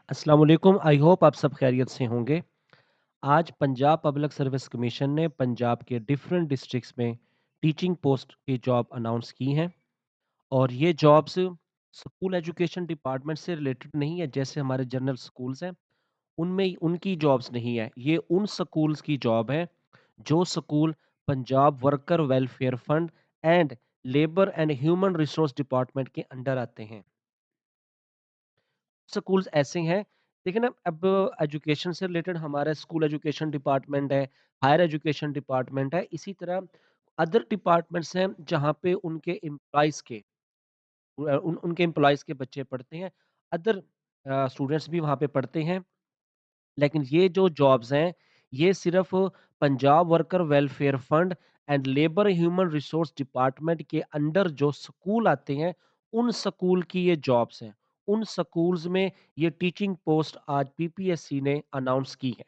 अस्सलाम वालेकुम। I hope आप सब खैरियत से होंगे। आज पंजाब पब्लिक सर्विस कमीशन ने पंजाब के डिफरेंट डिस्ट्रिक्ट्स में टीचिंग पोस्ट की जॉब अनाउंस की हैं और ये जॉब्स स्कूल एजुकेशन डिपार्टमेंट से रिलेटेड नहीं है जैसे हमारे जनरल स्कूल्स हैं, उनमें उनकी जॉब्स नहीं है। ये उन स्कूल्स की जॉब है जो school Punjab worker welfare fund and labour and human resource department के अंडर आते हैं। स्कूल्स ऐसे हैं। देखिए ना, अब एजुकेशन से रिलेटेड हमारा स्कूल एजुकेशन डिपार्टमेंट है, हायर एजुकेशन डिपार्टमेंट है, इसी तरह अदर डिपार्टमेंट्स हैं जहाँ पे उनके एम्प्लॉइज़ के उनके एम्प्लॉइज़ के बच्चे पढ़ते हैं। अदर स्टूडेंट्स भी वहाँ पे पढ़ते हैं। लेकिन ये जो जॉब्स हैं, ये सिर्फ़ Punjab worker welfare fund and labour human resource department के अंडर जो स्कूल आते हैं, उन स्कूल की ये जॉब्स हैं। उन स्कूल्स में ये टीचिंग पोस्ट आज पीपीएससी ने अनाउंस की है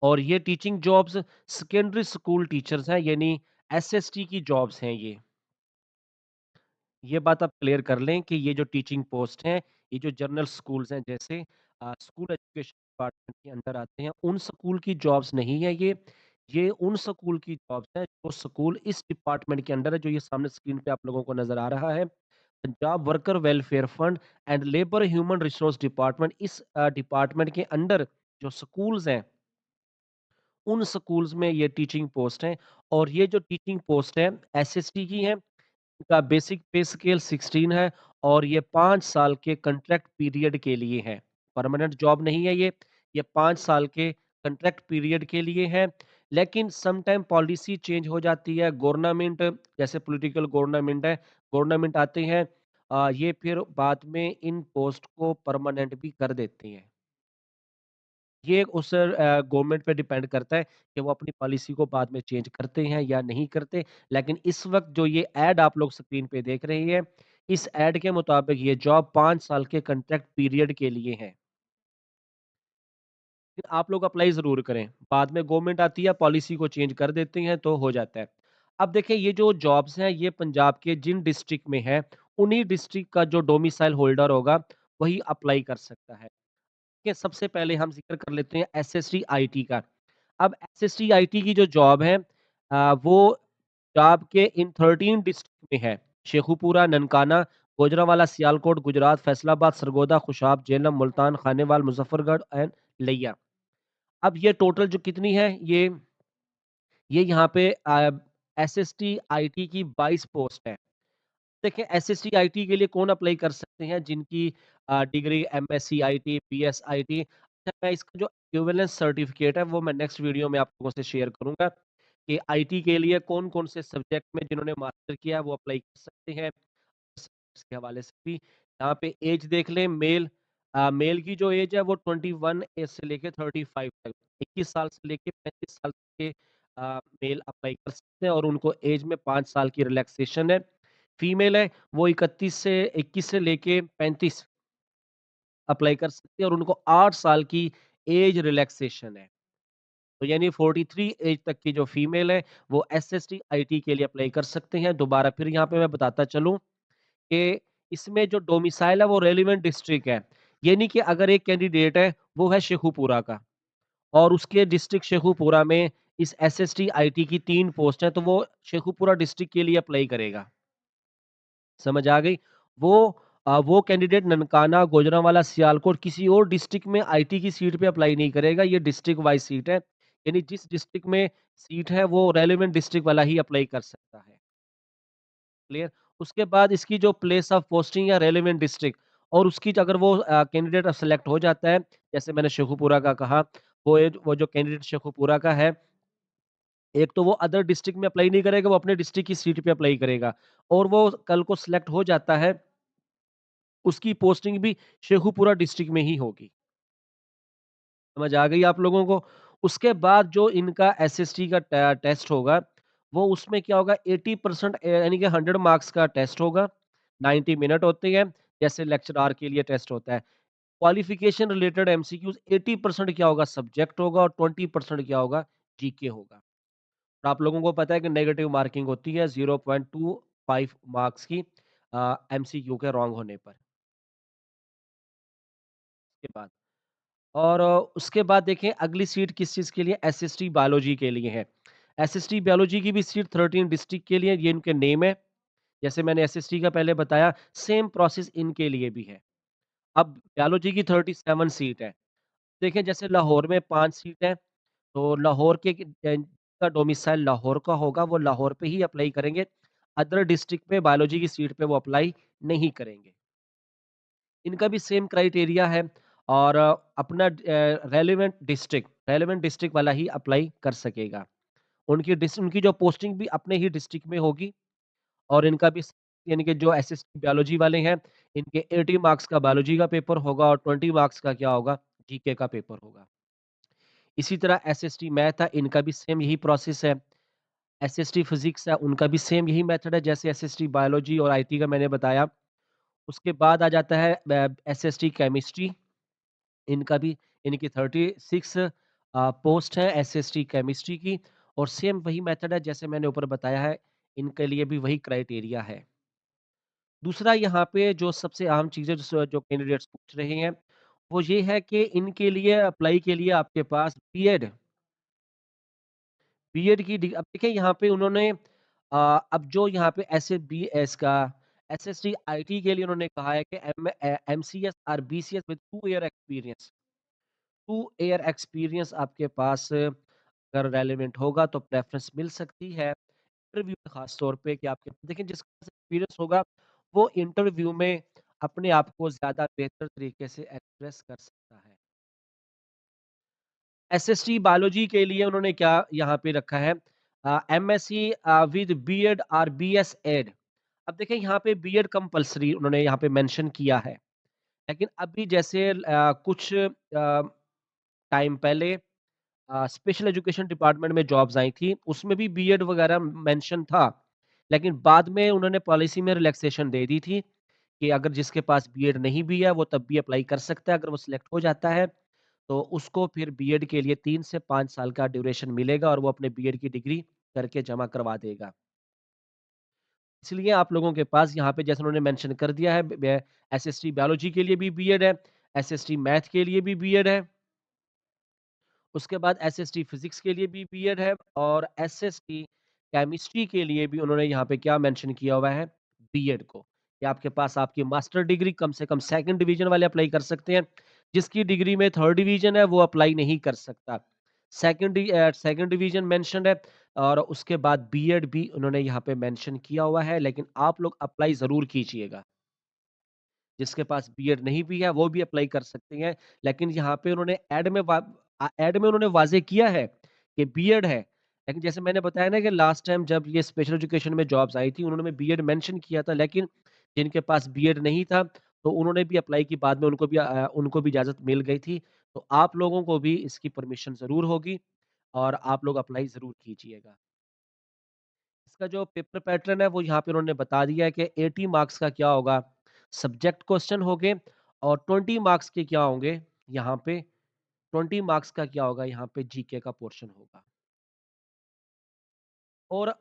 और ये teaching jobs secondary school teachers हैं, यानी एसएसटी की जॉब्स हैं ये। ये बात आप क्लियर कर लें कि ये जो टीचिंग पोस्ट हैं, ये जो जनरल स्कूल्स हैं जैसे स्कूल एजुकेशन डिपार्टमेंट के अंडर आते हैं, उन स्कूल की जॉब्स नहीं है ये। ये उन स्कूल की जॉब्स हैं जो स्कूल इस डिपार्टमेंट के अंडर है, जो ये सामने स्क्रीन पे आप लोगों को नज़र आ रहा है। Punjab worker welfare fund and labour human resource department, इस डिपार्टमेंट के अंडर जो स्कूल्स हैं, उन स्कूल्स में ये टीचिंग पोस्ट हैं और ये जो टीचिंग पोस्ट है एसएसटी की है। का बेसिक पे स्केल 16 है और ये 5 साल के कॉन्ट्रैक्ट पीरियड के लिए है। परमानेंट जॉब नहीं है ये 5 साल के कॉन्ट्रैक्ट पीरियड के लिए है। लेकिन सम टाइम पॉलिसी चेंज हो जाती है, गवर्नमेंट जैसे पॉलिटिकल गवर्नमेंट है, गवर्नमेंट आते हैं ये फिर बाद में इन पोस्ट को परमानेंट भी कर देते हैं। ये उस गवर्नमेंट पे डिपेंड करता है कि वो अपनी पॉलिसी को बाद में चेंज करते हैं या नहीं करते। लेकिन इस वक़्त जो ये ऐड आप लोग स्क्रीन पे देख रहे हैं, इस ऐड के मुताबिक ये जॉब 5 साल के कॉन्ट्रैक्ट पीरियड के लिए है। फिर आप लोग अप्लाई ज़रूर करें। बाद में गवर्नमेंट आती है, पॉलिसी को चेंज कर देते हैं तो हो जाता है। अब देखिए ये जो जॉब्स हैं ये पंजाब के जिन डिस्ट्रिक्ट में है, उन्हीं डिस्ट्रिक्ट का जो डोमिसाइल होल्डर होगा, वही अप्लाई कर सकता है। देखिए सबसे पहले हम ज़िक्र कर लेते हैं एसएसटी आईटी का। अब एसएसटी आईटी की जो जॉब है वो पंजाब के इन 13 डिस्ट्रिक्ट में है। शेखुपुरा, ननकाना, गुजरांवाला, सियालकोट, गुजरात, फैसलाबाद, सरगोदा, खुशाब, झेलम, मुल्तान, खानेवाल, मुज़फ्फरगढ़ एंड लिया। अब ये टोटल जो कितनी है ये यहाँ पे एसएसटी आईटी की 22 पोस्ट है। देखिए एसएसटी आईटी के लिए कौन अप्लाई कर सकते हैं जिनकी degree MSc IT, BS IT. अच्छा, मैं इसका जो इक्विवेलेंस सर्टिफिकेट है वो मैं नेक्स्ट वीडियो में आप लोगों से शेयर करूँगा कि आईटी के लिए कौन-कौन से सब्जेक्ट में जिन्होंने मास्टर किया है वो अप्लाई कर सकते हैं। इसके हवाले से भी यहाँ पे एज देख लें, मेल की जो एज है वो 21 एज से लेके 35 तक, 21 साल से लेके 35 साल तक के मेल अप्लाई कर सकते हैं और उनको एज में 5 साल की रिलैक्सेशन है। फीमेल है वो 31 से 21 से लेके 35 अप्लाई कर सकती है और उनको 8 साल की एज रिलैक्सेशन है। तो यानी 43 एज तक की जो फीमेल है वो एसएसटी आईटी के लिए अप्लाई कर सकते हैं। दोबारा फिर यहाँ पे मैं बताता चलूँ कि इसमें जो डोमिसाइल है वो रेलेवेंट डिस्ट्रिक्ट है। यानी कि अगर एक कैंडिडेट है वो है शेखुपुरा का और उसके डिस्ट्रिक्ट शेखुपुरा में इस एसएसटी आईटी की 3 पोस्ट हैं तो वो शेखुपुरा डिस्ट्रिक्ट के लिए अप्लाई करेगा। समझ आ गई? वो कैंडिडेट ननकाना, गुजरांवाला, सियालकोट किसी और डिस्ट्रिक्ट में आईटी की सीट पे अप्लाई नहीं करेगा, ये डिस्ट्रिक्ट वाइज़ सीट है। यानी जिस डिस्ट्रिक्ट में सीट है वो रेलेवेंट डिस्ट्रिक्ट वाला ही अप्लाई कर सकता है। क्लियर? उसके बाद इसकी जो प्लेस ऑफ पोस्टिंग या रेलेवेंट डिस्ट्रिक्ट और उसकी अगर वो कैंडिडेट सेलेक्ट हो जाता है, जैसे मैंने शेखुपुरा का कहा, वो जो कैंडिडेट शेखुपुरा का है, एक तो वो अदर डिस्ट्रिक्ट में अप्लाई नहीं करेगा, वो अपने डिस्ट्रिक्ट की सीट पे अप्लाई करेगा और वो कल को सिलेक्ट हो जाता है, उसकी पोस्टिंग भी शेखुपुरा डिस्ट्रिक्ट में ही होगी। समझ आ गई आप लोगों को? उसके बाद जो इनका एसएसटी का टेस्ट होगा, वो उसमें क्या होगा 80% यानी कि 100 मार्क्स का टेस्ट होगा, 90 मिनट होते हैं, जैसे लेक्चरार के लिए टेस्ट होता है। क्वालिफिकेशन रिलेटेड एमसीक्यूज़ 80% क्या होगा सब्जेक्ट होगा और 20% क्या होगा जीके होगा। और आप लोगों को पता है कि नेगेटिव मार्किंग होती है 0.25 मार्क्स की एमसीक्यू के रॉन्ग होने पर। के बाद और उसके बाद देखें अगली सीट किस चीज़ के लिए एसएसटी बायोलॉजी के लिए है। एसएसटी बायोलॉजी की भी सीट 13 डिस्ट्रिक्ट के लिए ये इनके नेम है। जैसे मैंने एसएसटी का पहले बताया सेम प्रोसेस इनके लिए भी है। अब बायोलॉजी की 37 सीट है। देखिए जैसे लाहौर में 5 सीट है, तो लाहौर के का डोमिसाइल लाहौर का होगा, वो लाहौर पे ही अप्लाई करेंगे। अदर डिस्ट्रिक्ट में बायोलॉजी की सीट पे वो अप्लाई नहीं करेंगे। इनका भी सेम क्राइटेरिया है और अपना रेलेवेंट डिस्ट्रिक्ट वाला ही अप्लाई कर सकेगा। उनकी जो पोस्टिंग भी अपने ही डिस्ट्रिक्ट में होगी और इनका भी यानी कि जो एसएसटी बायोलॉजी वाले हैं, इनके 80 मार्क्स का बायोलॉजी का पेपर होगा और 20 मार्क्स का क्या होगा, जीके का पेपर होगा। इसी तरह एसएसटी मैथ है, इनका भी सेम यही प्रोसेस है। एसएसटी फिज़िक्स है, उनका भी सेम यही मेथड है जैसे एसएसटी बायोलॉजी और आईटी का मैंने बताया। उसके बाद आ जाता है एसएसटी केमिस्ट्री, इनका भी इनकी 36 पोस्ट है एसएसटी केमिस्ट्री की और सेम वही मेथड है जैसे मैंने ऊपर बताया है, इनके लिए भी वही क्राइटेरिया है। दूसरा यहाँ पे जो सबसे अहम चीज़ है जो कैंडिडेट्स पूछ रहे हैं, वो ये है कि इनके लिए अप्लाई के लिए आपके पास बीएड की अब देखिए यहाँ पे उन्होंने अब जो यहाँ पे एसएबीएस का एसएसटी आईटी के लिए उन्होंने कहा है कि एमसीएस और BCS with 2 year experience 2 year experience आपके पास अगर रेलेवेंट होगा तो प्रेफ़रेंस मिल सकती है। इंटरव्यू में ख़ास तौर पे कि आपके देखिए जिसके पास एक्सपीरियंस होगा, वो इंटरव्यू में अपने आप को ज़्यादा बेहतर तरीके से एक्सप्रेस कर सकता है। एसएसटी बायोलॉजी के लिए उन्होंने क्या यहाँ पे रखा है एमएससी विद बीएड और बीएस एड। अब देखिए यहाँ पे बीएड कंपल्सरी उन्होंने यहाँ पे मेंशन किया है। लेकिन अभी जैसे कुछ टाइम पहले स्पेशल एजुकेशन डिपार्टमेंट में जॉब्स आई थी, उसमें भी बीएड वगैरह मेंशन था। लेकिन बाद में उन्होंने पॉलिसी में रिलैक्सेशन दे दी थी कि अगर जिसके पास बीएड नहीं भी है, वो तब भी अप्लाई कर सकता है। अगर वो सिलेक्ट हो जाता है, तो उसको फिर बीएड के लिए 3 से 5 साल का ड्यूरेशन मिलेगा और वो अपने बीएड की डिग्री करके जमा करवा देगा। इसलिए आप लोगों के पास यहाँ पे जैसे उन्होंने मेंशन कर दिया है एसएसटी बायोलॉजी के लिए भी बीएड है, एसएसटी मैथ के लिए भी बीएड है। उसके बाद एसएसटी फिज़िक्स के लिए भी बीएड है और एसएसटी केमिस्ट्री के लिए भी उन्होंने यहाँ पे क्या मेंशन किया हुआ है बीएड को, कि आपके पास आपकी मास्टर डिग्री कम से कम सेकंड डिवीज़न वाले अप्लाई कर सकते हैं। जिसकी डिग्री में थर्ड डिवीज़न है वो अप्लाई नहीं कर सकता। सेकंड डिवीज़न मेंशन्ड है और उसके बाद बीएड भी उन्होंने यहाँ पे मेंशन किया हुआ है, लेकिन आप लोग अप्लाई ज़रूर कीजिएगा। जिसके पास बीएड नहीं भी है, वो भी अप्लाई कर सकते हैं। लेकिन यहाँ पे उन्होंने ऐड में उन्होंने वाज़ेह किया है कि बीएड है। लेकिन जैसे मैंने बताया ना कि लास्ट टाइम जब ये स्पेशल एजुकेशन में जॉब्स आई थी, उन्होंने बीएड मेंशन किया था, लेकिन जिनके पास बीएड नहीं था, तो उन्होंने भी अप्लाई की, बाद में उनको भी इजाज़त मिल गई थी। तो आप लोगों को भी इसकी परमिशन ज़रूर होगी और आप लोग अप्लाई ज़रूर कीजिएगा। इसका जो पेपर पैटर्न है वो यहाँ पे उन्होंने बता दिया है कि 80 मार्क्स का क्या होगा, सब्जेक्ट क्वेश्चन होंगे और 20 मार्क्स के क्या होंगे यहाँ पे 20 मार्क्स का क्या होगा यहाँ पे जीके का पोर्शन होगा। और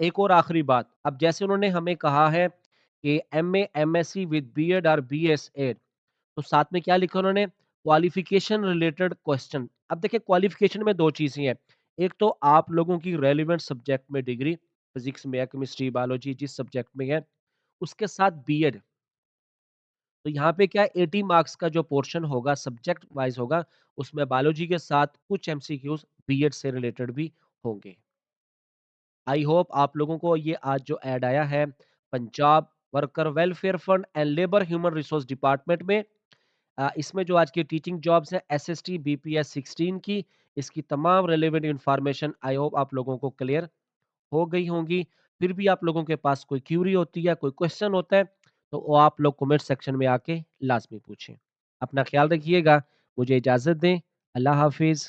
एक और आखिरी बात, अब जैसे उन्होंने हमें कहा है कि एमए, एमएससी विद बीएड और बीएसएड, तो साथ में क्या लिखा उन्होंने क्वालिफिकेशन रिलेटेड क्वेश्चन। अब देखिए क्वालिफिकेशन में 2 चीज़ें हैं, एक तो आप लोगों की रेलेवेंट सब्जेक्ट में डिग्री, फिज़िक्स में या केमिस्ट्री, बायोलॉजी जिस सब्जेक्ट में है, उसके साथ बीएड। तो यहाँ पे क्या है 80 मार्क्स का जो पोर्शन होगा सब्जेक्ट वाइज़ होगा, उसमें बायोलॉजी के साथ कुछ एमसीक्यूज़ बीएड से रिलेटेड भी होंगे। आई होप आप लोगों को ये आज जो ऐड आया है Punjab worker welfare fund and labour human resource department में इसमें जो आज की टीचिंग जॉब्स हैं एसएसटी बीपीएस 16 की, इसकी तमाम रिलेवेंट इन्फॉर्मेशन आई होप आप लोगों को क्लियर हो गई होंगी। फिर भी आप लोगों के पास कोई क्यूरी होती है, कोई क्वेश्चन होता है, तो वो आप लोग कमेंट सेक्शन में आके लाज़मी पूछें। अपना ख़्याल रखिएगा, मुझे इजाज़त दें। अल्लाह हाफ़िज़।